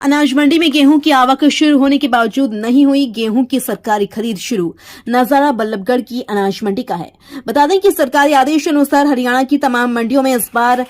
अनाज मंडी में गेहूं की आवक शुरू होने के बावजूद नहीं हुई गेहूं की सरकारी खरीद शुरू। नजारा बल्लभगढ़ की अनाज मंडी का है। बता दें कि सरकारी आदेश अनुसार हरियाणा की तमाम मंडियों में इस बार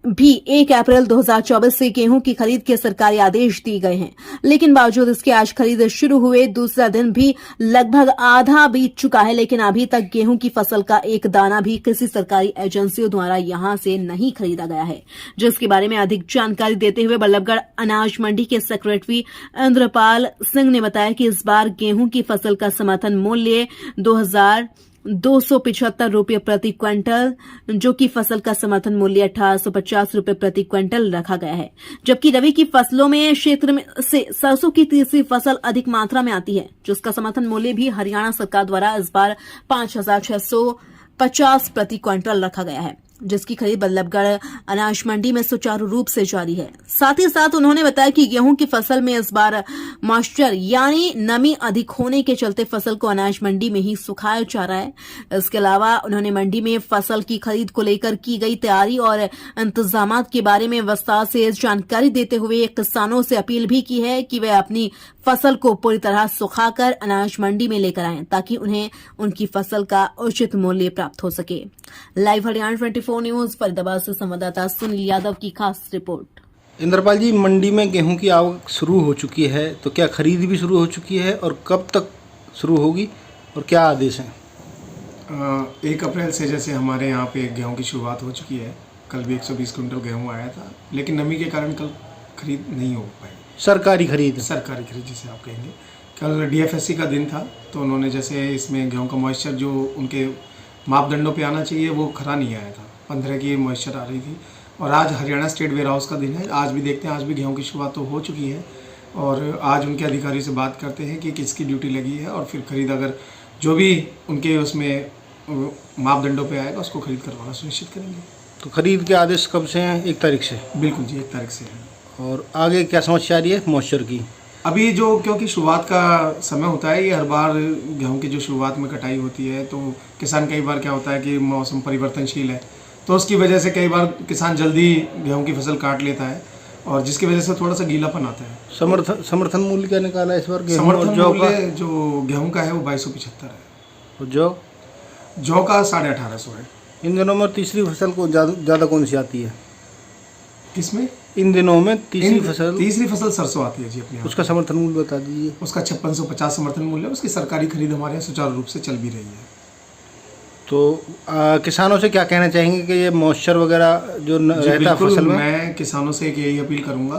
भी 1 अप्रैल 2024 से गेहूं की खरीद के सरकारी आदेश दिए गए हैं, लेकिन बावजूद इसके आज खरीद शुरू हुए दूसरा दिन भी लगभग आधा बीत चुका है, लेकिन अभी तक गेहूं की फसल का एक दाना भी किसी सरकारी एजेंसियों द्वारा यहां से नहीं खरीदा गया है। जिसके बारे में अधिक जानकारी देते हुए बल्लभगढ़ अनाज मंडी के सेक्रेटरी इंद्रपाल सिंह ने बताया कि इस बार गेहूं की फसल का समर्थन मूल्य 2,275 रुपये प्रति क्विंटल, जो कि फसल का समर्थन मूल्य 1850 रुपये प्रति क्विंटल रखा गया है। जबकि रबी की फसलों में क्षेत्र में से सरसों की तीसरी फसल अधिक मात्रा में आती है, जिसका समर्थन मूल्य भी हरियाणा सरकार द्वारा इस बार 5,650 प्रति क्विंटल रखा गया है, जिसकी खरीद बल्लभगढ़ अनाज मंडी में सुचारू रूप से जारी है। साथ ही साथ उन्होंने बताया कि गेहूं की फसल में इस बार मॉइस्चर यानी नमी अधिक होने के चलते फसल को अनाज मंडी में ही सुखाया जा रहा है। इसके अलावा उन्होंने मंडी में फसल की खरीद को लेकर की गई तैयारी और इंतजामात के बारे में विस्तार से जानकारी देते हुए किसानों से अपील भी की है कि वे अपनी फसल को पूरी तरह सुखाकर अनाज मंडी में लेकर आएं, ताकि उन्हें उनकी फसल का उचित मूल्य प्राप्त हो सके। लाइव हरियाणा 24 न्यूज फरीदाबाद से संवाददाता सुनील यादव की खास रिपोर्ट। इंद्रपाल जी, मंडी में गेहूं की आवक शुरू हो चुकी है, तो क्या खरीद भी शुरू हो चुकी है और कब तक शुरू होगी और क्या आदेश हैं? 1 अप्रैल से जैसे हमारे यहाँ पे गेहूं की शुरुआत हो चुकी है। कल भी 120 क्विंटल गेहूं आया था, लेकिन नमी के कारण कल खरीद नहीं हो पाई। सरकारी खरीद जिसे आप कहेंगे। कल DFSC का दिन था, तो उन्होंने जैसे इसमें गेहूं का मॉइस्चर जो उनके मापदंडों पे आना चाहिए वो खरा नहीं आया था। 15 की मॉइस्चर आ रही थी। और आज हरियाणा स्टेट वेयर हाउस का दिन है। आज भी देखते हैं, आज भी गेहूं की शुरुआत तो हो चुकी है और आज उनके अधिकारी से बात करते हैं कि किसकी ड्यूटी लगी है और फिर खरीद अगर जो भी उनके उसमें मापदंडों पे आएगा उसको खरीद करवाना सुनिश्चित करेंगे। तो खरीद के आदेश कब से हैं? 1 तारीख से? बिल्कुल जी, 1 तारीख से है। और आगे क्या समस्या आ रही है मॉइस्चर की? अभी जो क्योंकि शुरुआत का समय होता है, ये हर बार गेहूं की जो शुरुआत में कटाई होती है, तो किसान कई बार क्या होता है कि मौसम परिवर्तनशील है, तो उसकी वजह से कई बार किसान जल्दी गेहूं की फसल काट लेता है और जिसकी वजह से थोड़ा सा गीलापन आता है। समर्थन मूल्य क्या निकाला है इस बार? समर्थन मूल्य जो गेहूं का है वो 2275 है और जौ का 1850 है। इन दिनों में तीसरी फसल को ज़्यादा कौन सी आती है? किसमें? इन दिनों में तीसरी फसल सरसों आती है जी अपने। उसका समर्थन मूल्य बता दीजिए। उसका 5650 समर्थन मूल्य है। उसकी सरकारी खरीद हमारे यहाँ सुचारू रूप से चल भी रही है। तो किसानों से क्या कहना चाहेंगे कि ये मॉइस्चर वगैरह जो रहता है फसल में? मैं किसानों से यही अपील करूंगा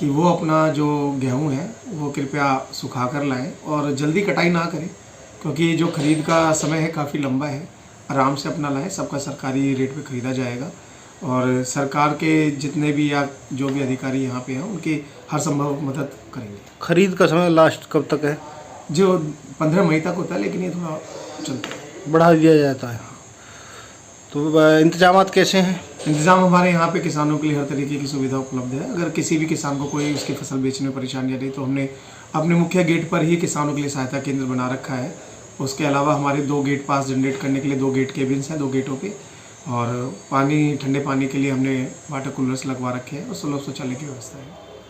कि वो अपना जो गेहूं है वो कृपया सुखा कर लाएं और जल्दी कटाई ना करें, क्योंकि जो खरीद का समय है काफ़ी लंबा है। आराम से अपना लाएं, सबका सरकारी रेट पे खरीदा जाएगा और सरकार के जितने भी या जो भी अधिकारी यहाँ पे हैं उनकी हर संभव मदद करेंगे। खरीद का समय लास्ट कब तक है? जो 15 मई तक होता है, लेकिन ये थोड़ा चलता है, बढ़ा दिया जाता है। तो इंतजामात कैसे हैं? इंतजाम हमारे यहाँ पे किसानों के लिए हर तरीके की सुविधा उपलब्ध है। अगर किसी भी किसान को कोई उसकी फसल बेचने में परेशानी आ रही तो हमने अपने मुख्य गेट पर ही किसानों के लिए सहायता केंद्र बना रखा है। उसके अलावा हमारे 2 गेट पास जनरेट करने के लिए 2 गेट केबिन्स हैं 2 गेटों पे, और ठंडे पानी के लिए हमने वाटर कूलर्स लगवा रखे हैं और सुलभ शौचालय की व्यवस्था है।